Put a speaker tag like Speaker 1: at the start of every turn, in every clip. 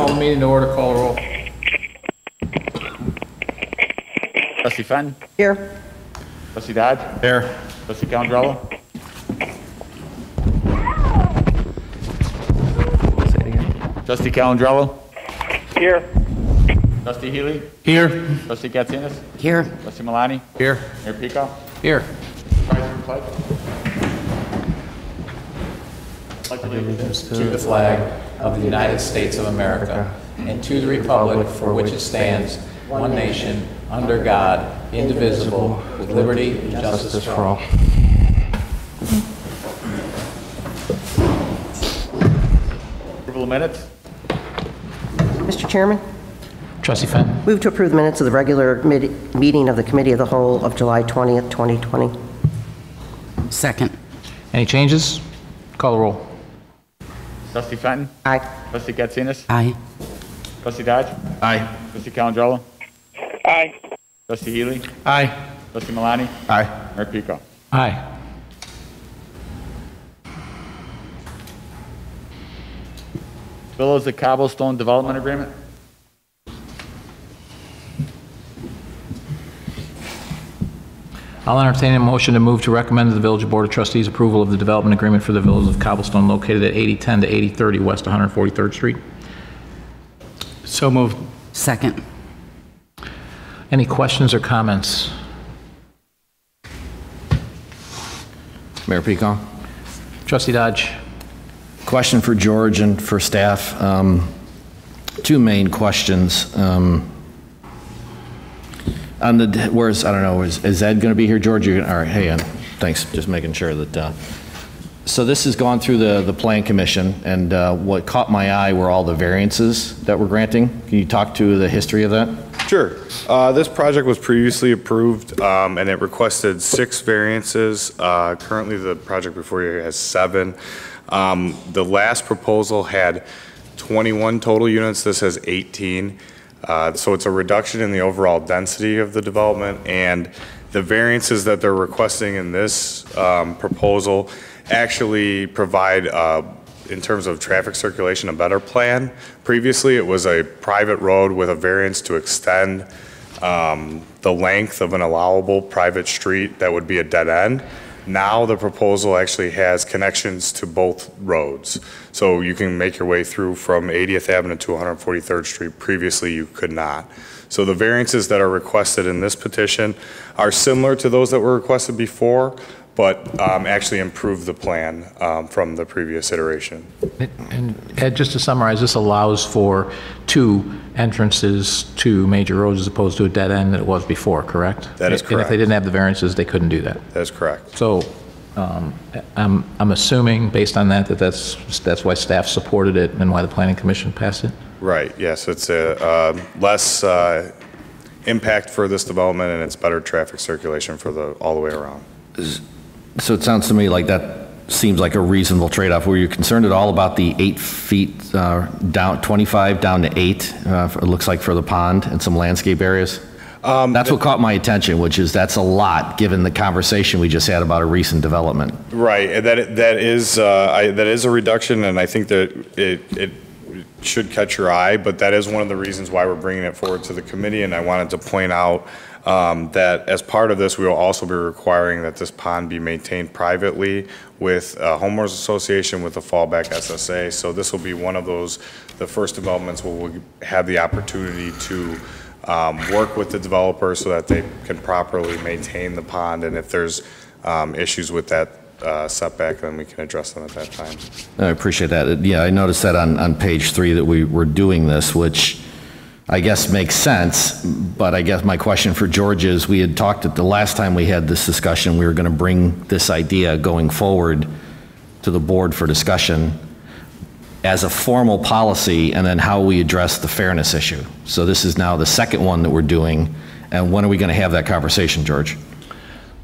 Speaker 1: Call the meeting to order. Call the roll.
Speaker 2: Trustee Fenton?
Speaker 3: Here.
Speaker 2: Trustee Dodge?
Speaker 1: Here.
Speaker 2: Trustee Calendar?
Speaker 1: Say it again.
Speaker 2: Trustee Calendar?
Speaker 4: Here.
Speaker 2: Trustee Healy?
Speaker 1: Here.
Speaker 2: Trustee Katsinas?
Speaker 3: Here.
Speaker 2: Trustee Malani?
Speaker 1: Here.
Speaker 2: Mayor Pico?
Speaker 1: Here.
Speaker 2: President Pledge?
Speaker 5: Allegiance to the flag of the United States of America and to the republic for which it stands, one nation, under God, indivisible, with liberty and justice for all.
Speaker 2: Approval of minutes?
Speaker 3: Mr. Chairman,
Speaker 1: Trustee Fenton.
Speaker 3: move to approve the minutes of the regular meeting of the Committee of the Whole of July 20th, 2020.
Speaker 6: Second.
Speaker 1: Any changes? Call the roll.
Speaker 2: Trustee Fenton?
Speaker 3: Aye.
Speaker 2: Trustee Katsinas?
Speaker 6: Aye.
Speaker 2: Trustee Dodge?
Speaker 1: Aye.
Speaker 2: Trustee Calendar?
Speaker 4: Aye.
Speaker 2: Trustee Healy?
Speaker 1: Aye.
Speaker 2: Trustee Malani?
Speaker 1: Aye.
Speaker 2: Mayor Pico?
Speaker 1: Aye.
Speaker 2: Bill is the Cobblestone Development Agreement?
Speaker 1: I'll entertain a motion to move to recommend to the Village Board of Trustees approval of the development agreement for the Villas of Cobblestone located at 8010 to 8030 West 143rd Street.
Speaker 5: So moved.
Speaker 6: Second.
Speaker 1: Any questions or comments?
Speaker 7: Mayor Pico.
Speaker 1: Trustee Dodge.
Speaker 7: Question for George and for staff. Two main questions. On the, where's, I don't know, is Ed going to be here, George? All right, hey, Ed. Thanks, just making sure that. So this has gone through the Plan Commission, and what caught my eye were all the variances that we're granting. Can you talk to the history of that?
Speaker 8: Sure. This project was previously approved, and it requested 6 variances. Currently, the project before you has 7. The last proposal had 21 total units. This has 18. So it's a reduction in the overall density of the development, and the variances that they're requesting in this proposal actually provide, in terms of traffic circulation, a better plan. Previously, it was a private road with a variance to extend the length of an allowable private street that would be a dead end. Now the proposal actually has connections to both roads. So you can make your way through from 80th Avenue to 143rd Street. Previously you could not. So the variances that are requested in this petition are similar to those that were requested before, but actually improve the plan from the previous iteration.
Speaker 1: And Ed, just to summarize, this allows for 2 entrances to major roads as opposed to a dead end that it was before, correct?
Speaker 8: That is correct.
Speaker 1: And if they didn't have the variances, they couldn't do that.
Speaker 8: That is correct.
Speaker 1: So I'm assuming, based on that, that's why staff supported it and why the Planning Commission passed it?
Speaker 8: Right, yes, it's a less impact for this development, and it's better traffic circulation for all the way around.
Speaker 7: So it sounds to me like that seems like a reasonable trade-off. Were you concerned at all about the 8 feet down, 25 down to 8, it looks like, for the pond and some landscape areas? That's what caught my attention, which is that's a lot given the conversation we just had about a recent development.
Speaker 8: Right, that is a reduction, and I think that it should catch your eye, but that is one of the reasons why we're bringing it forward to the committee, and I wanted to point out that as part of this, we will also be requiring that this pond be maintained privately with a homeowners association with a fallback SSA. So this will be one of those, the first developments where we'll have the opportunity to work with the developer so that they can properly maintain the pond, and if there's issues with that setback, then we can address them at that time.
Speaker 7: I appreciate that. Yeah, I noticed that on page 3 that we were doing this, which I guess makes sense, but I guess my question for George is, we had talked at the last time we had this discussion, we were going to bring this idea going forward to the board for discussion as a formal policy, and then how we address the fairness issue. So this is now the second one that we're doing, and when are we going to have that conversation, George?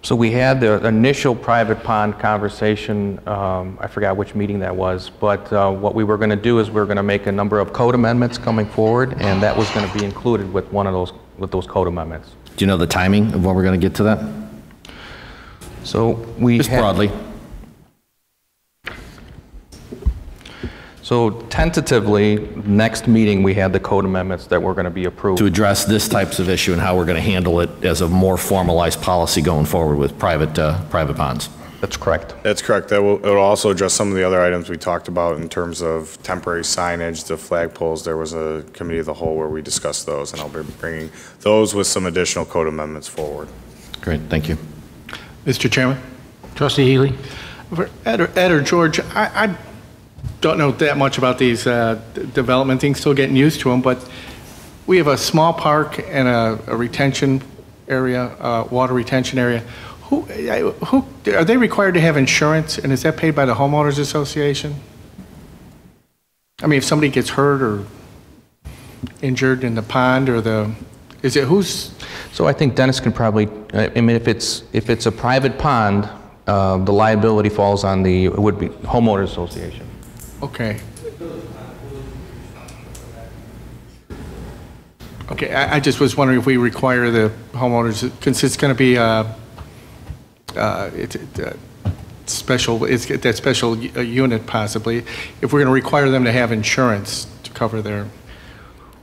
Speaker 5: So we had the initial private pond conversation, I forgot which meeting that was, but what we were going to do is we're going to make a number of code amendments coming forward, and that was going to be included with one of those code amendments.
Speaker 7: Do you know the timing of when we're going to get to that?
Speaker 5: So we
Speaker 7: just broadly.
Speaker 5: So tentatively, next meeting, we had the code amendments that were going to be approved.
Speaker 7: To address this types of issue and how we're going to handle it as a more formalized policy going forward with private ponds.
Speaker 5: That's correct.
Speaker 8: That's correct. It will also address some of the other items we talked about in terms of temporary signage, the flagpoles. There was a committee of the whole where we discussed those, and I'll be bringing those with some additional code amendments forward.
Speaker 7: Great, thank you.
Speaker 9: Mr. Chairman?
Speaker 1: Trustee Healy?
Speaker 9: For Ed or George, I don't know that much about these development things, still getting used to them, but we have a small park and a retention area, water retention area. Who are they required to have insurance, and is that paid by the Homeowners Association? I mean, if somebody gets hurt or injured in the pond or who's?
Speaker 5: So I think Dennis can probably, I mean, if it's a private pond, the liability falls on it would be Homeowners Association.
Speaker 9: Okay. Okay, I just was wondering if we require the homeowners, because it's going to be that special unit possibly, if we're going to require them to have insurance to cover their.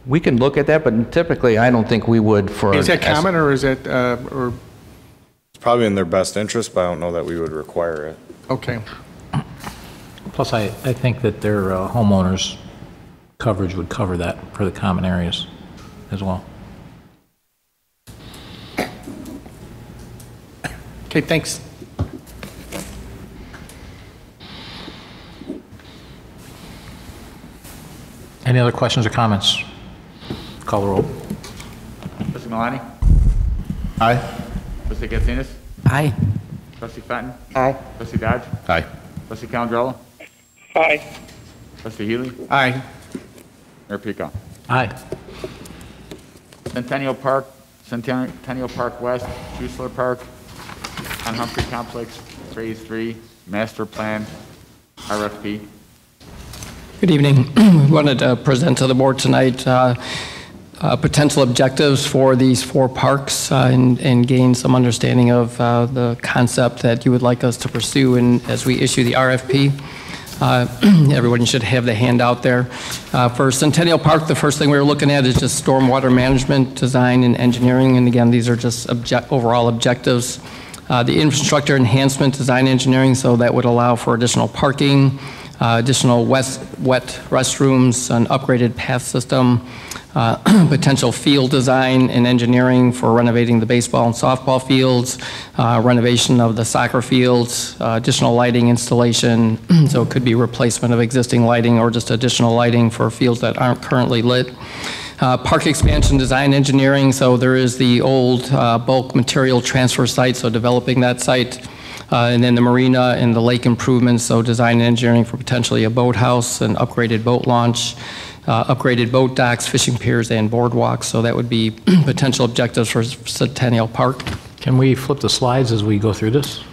Speaker 5: We can look at that, but typically I don't think we would for.
Speaker 9: Is that common, or is that, or?
Speaker 8: It's probably in their best interest, but I don't know that we would require it.
Speaker 9: Okay.
Speaker 1: Plus, I think that their homeowners coverage would cover that for the common areas as well.
Speaker 9: Okay, thanks.
Speaker 1: Any other questions or comments? Call the roll.
Speaker 2: Trustee Malani?
Speaker 7: Aye.
Speaker 2: Trustee Katsinas?
Speaker 6: Aye.
Speaker 2: Trustee Fenton?
Speaker 3: Aye.
Speaker 2: Trustee Dodge?
Speaker 7: Aye.
Speaker 2: Trustee Calendar?
Speaker 4: Aye.
Speaker 2: Trustee Healy?
Speaker 9: Aye.
Speaker 2: Mayor Pico?
Speaker 1: Aye.
Speaker 2: Centennial Park West, Schroeder Park, on Humphrey Complex, Phase 3, Master Plan, RFP.
Speaker 10: Good evening. We wanted to present to the board tonight potential objectives for these 4 parks and gain some understanding of the concept that you would like us to pursue as we issue the RFP. Everyone should have the handout there. For Centennial Park, the first thing we were looking at is just stormwater management, design, and engineering. And again, these are just overall objectives. The infrastructure enhancement, design engineering, so that would allow for additional parking, additional wet restrooms, an upgraded path system, potential field design and engineering for renovating the baseball and softball fields, renovation of the soccer fields, additional lighting installation, so it could be replacement of existing lighting or just additional lighting for fields that aren't currently lit. Park expansion design engineering, so there is the old bulk material transfer site, so developing that site. And then the marina and the lake improvements, so design and engineering for potentially a boathouse, an upgraded boat launch, upgraded boat docks, fishing piers, and boardwalks. So that would be potential objectives for Centennial Park.
Speaker 1: Can we flip the slides as we go through this?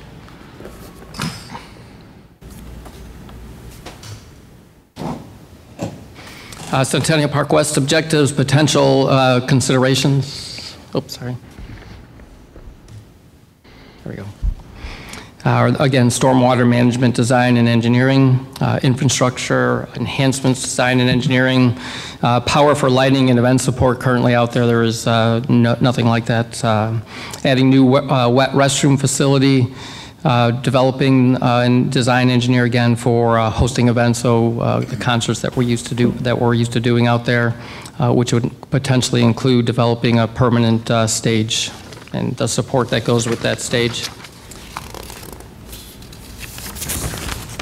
Speaker 10: Centennial Park West objectives, potential considerations. Oops, sorry. There we go. Again, stormwater management design and engineering, infrastructure enhancements, design and engineering, power for lighting and event support. Currently out there, there is nothing like that. Adding new wet restroom facility, developing and design engineer again for hosting events. So the concerts that we're used to doing out there, which would potentially include developing a permanent stage and the support that goes with that stage.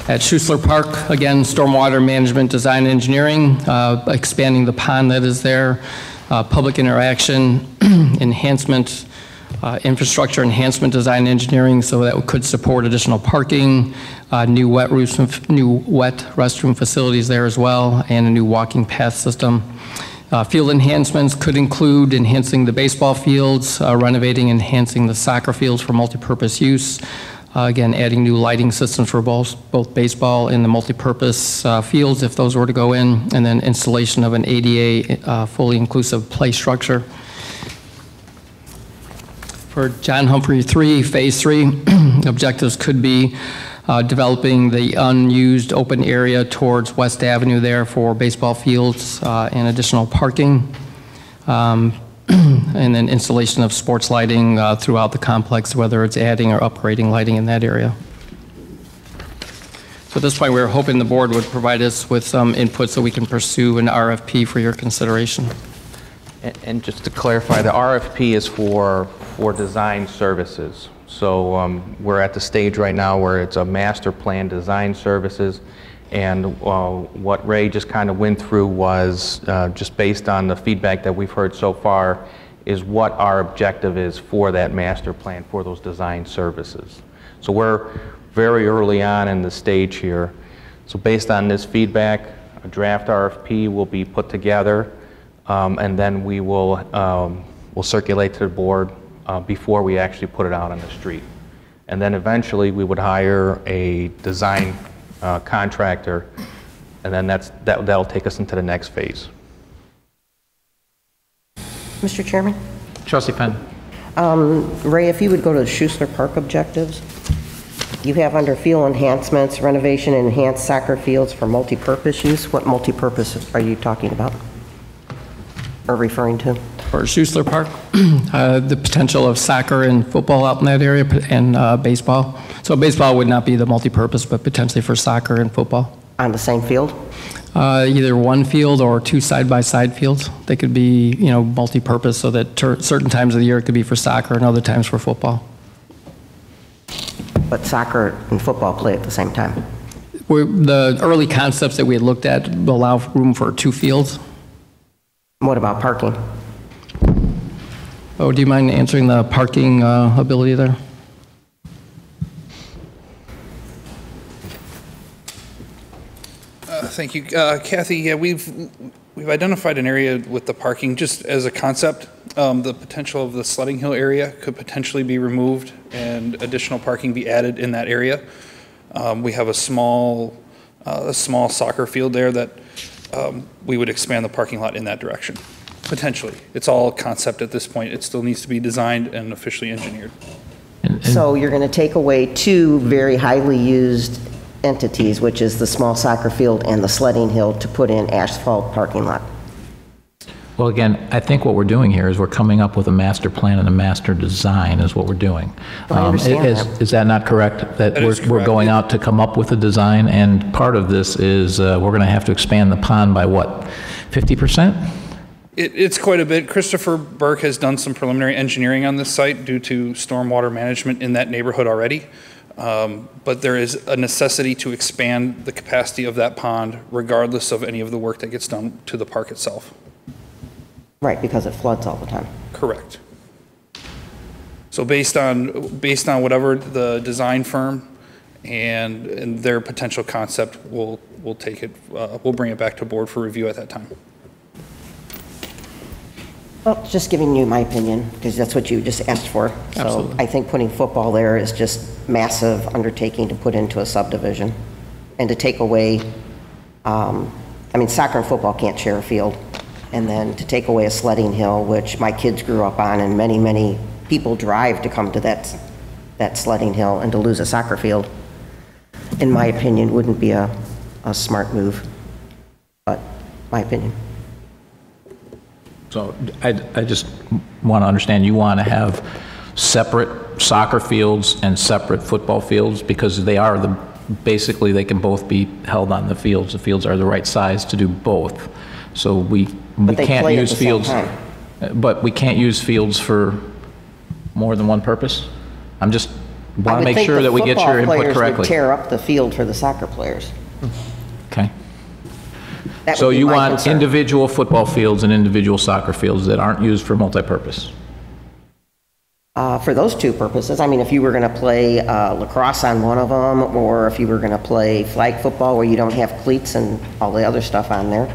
Speaker 10: At Schroeder Park, again, stormwater management, design, and engineering, expanding the pond that is there, public interaction, enhancement, infrastructure enhancement, design, and engineering, so that could support additional parking, new wet restroom facilities there as well, and a new walking path system. Field enhancements could include enhancing the baseball fields, renovating and enhancing the soccer fields for multipurpose use. Again, adding new lighting systems for both baseball and the multipurpose fields if those were to go in, and then installation of an ADA fully inclusive play structure. For John Humphrey 3, Phase 3, objectives could be developing the unused open area towards West Avenue there for baseball fields and additional parking, and then installation of sports lighting throughout the complex, whether it's adding or upgrading lighting in that area. So at this point, we're hoping the board would provide us with some input so we can pursue an RFP for your consideration.
Speaker 5: And just to clarify, the RFP is for design services. So we're at the stage right now where it's a master plan design services, and what Ray just kind of went through was just based on the feedback that we've heard so far is what our objective is for that master plan for those design services. So we're very early on in the stage here. So based on this feedback, a draft RFP will be put together, and then we will we'll circulate to the board before we actually put it out on the street. And then eventually we would hire a design contractor, and then that'll take us into the next phase.
Speaker 3: Mr. Chairman?
Speaker 1: Trustee Penn.
Speaker 3: Ray, if you would go to the Schroeder Park objectives, you have under field enhancements, renovation and enhanced soccer fields for multi-purpose use. What multi-purpose are you talking about or referring to?
Speaker 10: For Schroeder Park, the potential of soccer and football out in that area, and baseball. So baseball would not be the multi-purpose, but potentially for soccer and football.
Speaker 3: On the same field?
Speaker 10: Either one field or two side-by-side fields. They could be, multi-purpose, so that certain times of the year it could be for soccer and other times for football.
Speaker 3: But soccer and football play at the same time?
Speaker 10: The early concepts that we had looked at allow room for two fields.
Speaker 3: What about parking?
Speaker 10: Oh, do you mind answering the parking ability there?
Speaker 11: Thank you. Kathy, yeah, we've identified an area with the parking just as a concept. The potential of the sledding hill area could potentially be removed and additional parking be added in that area. We have a small soccer field there that we would expand the parking lot in that direction, potentially. It's all concept at this point. It still needs to be designed and officially engineered.
Speaker 3: So you're going to take away two very highly used entities, which is the small soccer field and the sledding hill, to put in asphalt parking lot.
Speaker 1: Well, again, I think what we're doing here is we're coming up with a master plan and a master design is what we're doing.
Speaker 3: I understand that.
Speaker 1: Is that not correct? That
Speaker 11: is
Speaker 1: we're
Speaker 11: correct.
Speaker 1: going out to come up with a design, and part of this is we're going to have to expand the pond by what, 50%?
Speaker 11: It's quite a bit. Christopher Burke has done some preliminary engineering on this site due to stormwater management in that neighborhood already. But there is a necessity to expand the capacity of that pond regardless of any of the work that gets done to the park itself.
Speaker 3: Right, because it floods all the time.
Speaker 11: Correct. So based on whatever the design firm and their potential concept, we'll take it, we'll bring it back to board for review at that time.
Speaker 3: Well, just giving you my opinion, because that's what you just asked for.
Speaker 10: Absolutely.
Speaker 3: So I think putting football there is just massive undertaking to put into a subdivision. And to take away, soccer and football can't share a field. And then to take away a sledding hill, which my kids grew up on, and many, many people drive to come to that sledding hill, and to lose a soccer field, in my opinion, wouldn't be a smart move. But my opinion.
Speaker 1: So I just want to understand, you want to have separate soccer fields and separate football fields, because they are basically they can both be held on the fields. The fields are the right size to do both. So we can't use fields, but we can't use fields for more than one purpose? I'm just want to make sure that we get your input
Speaker 3: I would think the football players would
Speaker 1: correctly.
Speaker 3: tear up the field for the soccer players.
Speaker 1: Okay.
Speaker 3: That
Speaker 1: So
Speaker 3: would be
Speaker 1: you
Speaker 3: my
Speaker 1: want
Speaker 3: concern.
Speaker 1: individual football fields and individual soccer fields that aren't used for multi-purpose?
Speaker 3: For those two purposes, if you were going to play lacrosse on one of them, or if you were going to play flag football where you don't have cleats and all the other stuff on there.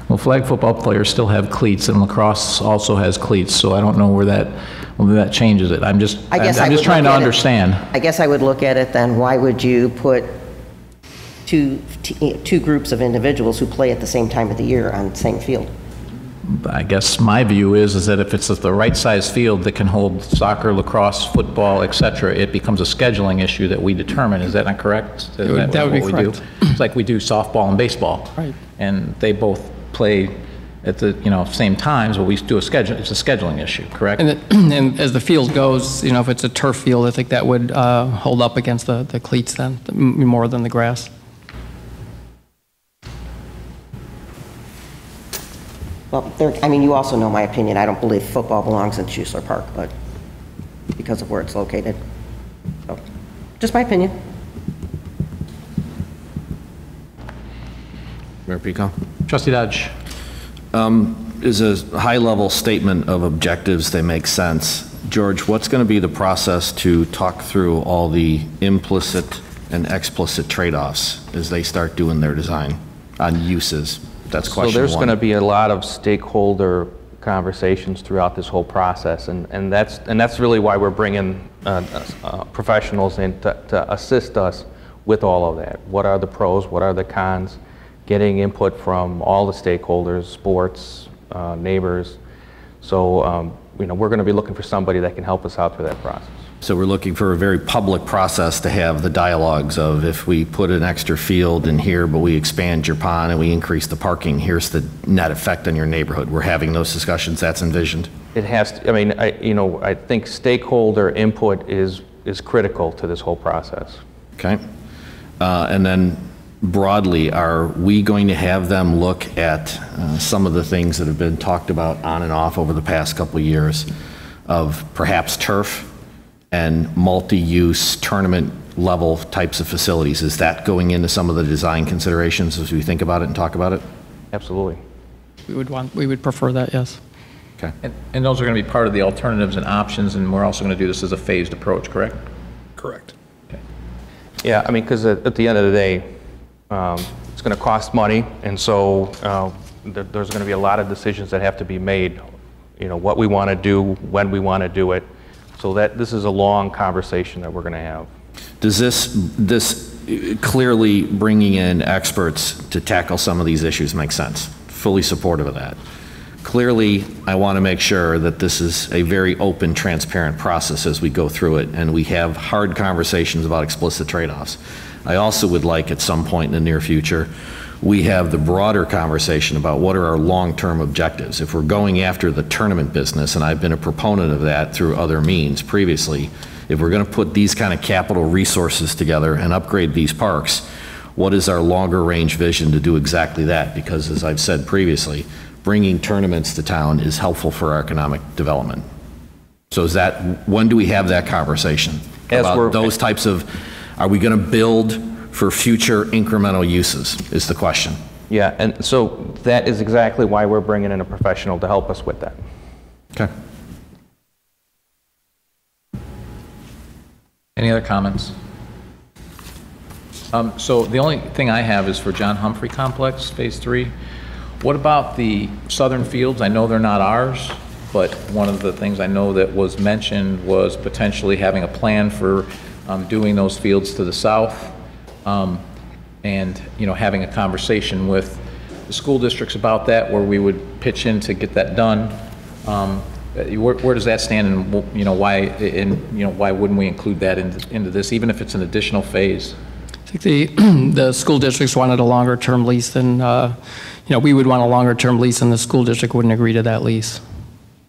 Speaker 1: Well, flag football players still have cleats, and lacrosse also has cleats, so I don't know where that changes it. I'm just trying to understand.
Speaker 3: I guess I would look at it then, why would you put two groups of individuals who play at the same time of the year on the same field?
Speaker 1: I guess my view is that if it's the right size field that can hold soccer, lacrosse, football, et cetera, it becomes a scheduling issue that we determine. Is that not correct?
Speaker 10: That would be correct.
Speaker 1: It's like we do softball and baseball.
Speaker 10: Right.
Speaker 1: And they both play at the, same times, but we do a schedule, it's a scheduling issue, correct?
Speaker 10: And as the field goes, if it's a turf field, I think that would hold up against the cleats then, more than the grass.
Speaker 3: Well, you also know my opinion. I don't believe football belongs in Schroeder Park, but because of where it's located. So, just my opinion.
Speaker 7: Mayor Pico?
Speaker 1: Trustee Dutch.
Speaker 7: Is a high-level statement of objectives, they make sense. George, what's going to be the process to talk through all the implicit and explicit trade-offs as they start doing their design on uses? That's question one.
Speaker 5: So there's going to be a lot of stakeholder conversations throughout this whole process, and that's really why we're bringing professionals in to assist us with all of that. What are the pros? What are the cons? Getting input from all the stakeholders, sports, neighbors. So we're going to be looking for somebody that can help us out through that process.
Speaker 7: So we're looking for a very public process to have the dialogues of, if we put an extra field in here, but we expand your pond and we increase the parking, here's the net effect on your neighborhood. We're having those discussions. That's envisioned.
Speaker 5: It has to, I think stakeholder input is critical to this whole process.
Speaker 7: Okay. And then broadly, are we going to have them look at some of the things that have been talked about on and off over the past couple of years of perhaps turf and multi-use tournament level types of facilities? Is that going into some of the design considerations as we think about it and talk about it?
Speaker 5: Absolutely.
Speaker 10: We would prefer that, yes.
Speaker 7: Okay.
Speaker 1: And those are going to be part of the alternatives and options, and we're also going to do this as a phased approach, correct?
Speaker 11: Correct.
Speaker 1: Okay.
Speaker 5: Yeah, because at the end of the day, it's going to cost money, and so there's going to be a lot of decisions that have to be made, what we want to do, when we want to do it, so that this is a long conversation that we're going to have.
Speaker 7: Does this clearly bringing in experts to tackle some of these issues make sense? Fully supportive of that. Clearly, I want to make sure that this is a very open, transparent process as we go through it, and we have hard conversations about explicit trade-offs. I also would like at some point in the near future, we have the broader conversation about what are our long-term objectives. If we're going after the tournament business, and I've been a proponent of that through other means previously, if we're going to put these kind of capital resources together and upgrade these parks, what is our longer range vision to do exactly that? Because as I've said previously, bringing tournaments to town is helpful for our economic development. So when do we have that conversation about those types of, are we going to build for future incremental uses is the question.
Speaker 5: Yeah, and so that is exactly why we're bringing in a professional to help us with that.
Speaker 7: Okay.
Speaker 1: Any other comments? So the only thing I have is for John Humphrey Complex, Phase 3. What about the southern fields? I know they're not ours, but one of the things I know that was mentioned was potentially having a plan for doing those fields to the south, and having a conversation with the school districts about that, where we would pitch in to get that done. Where does that stand, and why wouldn't we include that into this, even if it's an additional phase?
Speaker 10: I think the school districts wanted a longer term lease than we would want a longer term lease, and the school district wouldn't agree to that lease.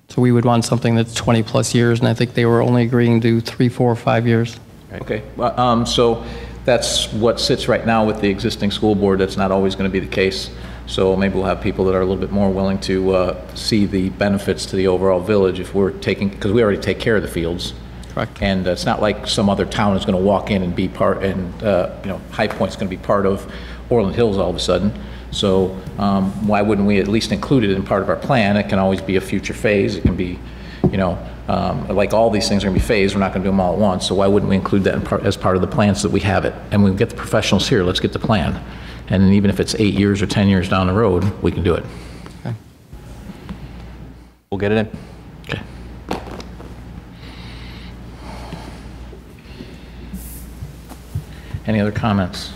Speaker 10: So we would want something that's 20 plus years, and I think they were only agreeing to 3, 4, 5 years.
Speaker 1: Okay, so that's what sits right now with the existing school board. That's not always going to be the case. So maybe we'll have people that are a little bit more willing to see the benefits to the overall village if we're taking, because we already take care of the fields.
Speaker 10: Correct.
Speaker 1: And it's not like some other town is going to walk in and be part, and High Point's going to be part of Orland Hills all of a sudden. So why wouldn't we at least include it in part of our plan? It can always be a future phase. It can be, like all these things are going to be phased. We're not going to do them all at once. So why wouldn't we include that as part of the plan so that we have it? And when we get the professionals here, let's get the plan. And even if it's 8 years or 10 years down the road, we can do it.
Speaker 10: Okay.
Speaker 5: We'll get it in.
Speaker 1: Okay. Any other comments?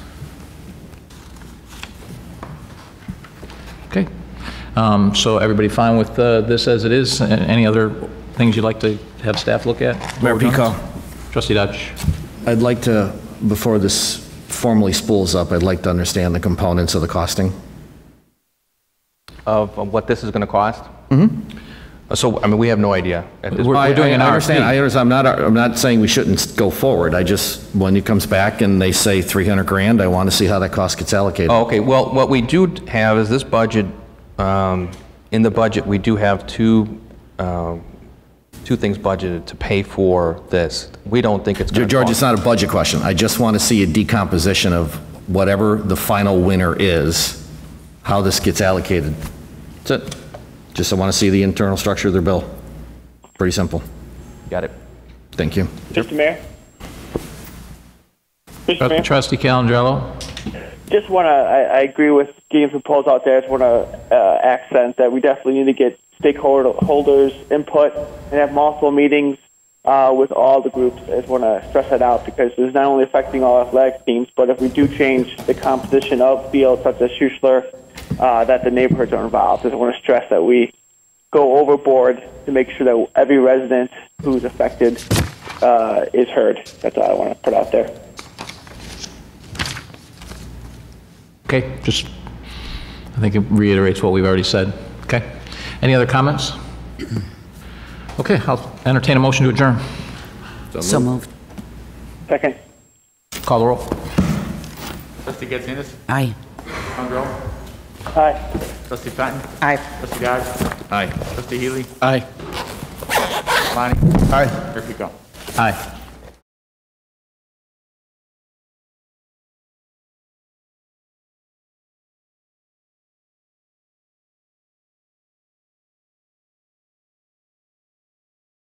Speaker 1: Okay. So everybody fine with this as it is? Any other things you'd like to have staff look at?
Speaker 7: Mayor Pico.
Speaker 1: Trustee Dutch.
Speaker 7: I'd like to, before this formally spools up, I'd like to understand the components of the costing.
Speaker 5: Of what this is going to cost? Mm-hmm. So, I mean, we have no idea.
Speaker 1: We're doing an RFP.
Speaker 7: I understand. I'm not saying we shouldn't go forward. I just, when it comes back and they say 300 grand, I want to see how that cost gets allocated.
Speaker 5: Oh, okay. Well, what we do have is this budget, in the budget, we do have two things budgeted to pay for this. We don't think it's going to
Speaker 7: George,
Speaker 5: cost.
Speaker 7: it's not a budget question. I just want to see a decomposition of whatever the final winner is, how this gets allocated. That's it. Just I want to see the internal structure of their bill. Pretty simple.
Speaker 5: Got it.
Speaker 7: Thank you.
Speaker 4: Mr. Mayor? Mr. Mayor?
Speaker 1: Trustee Calendar.
Speaker 4: Just want to, I agree with getting proposal out there. I just want to accent that we definitely need to get stakeholders' input and have multiple meetings with all the groups. I just want to stress that out because it's not only affecting all athletic teams, but if we do change the composition of fields such as Schroeder, that the neighborhoods are involved. I just want to stress that we go overboard to make sure that every resident who's affected is heard. That's all I want to put out there.
Speaker 1: Okay, just, I think it reiterates what we've already said. Okay. Any other comments? Okay, I'll entertain a motion to adjourn.
Speaker 6: So moved.
Speaker 4: Second.
Speaker 1: Call the roll.
Speaker 2: Trustee Getzinis?
Speaker 6: Aye.
Speaker 2: Condrell?
Speaker 4: Aye.
Speaker 2: Trustee Patton?
Speaker 3: Aye.
Speaker 2: Trustee Dodge?
Speaker 7: Aye.
Speaker 2: Trustee Healy?
Speaker 9: Aye.
Speaker 2: Lonnie?
Speaker 7: Aye.
Speaker 2: Mayor Pico?
Speaker 1: Aye.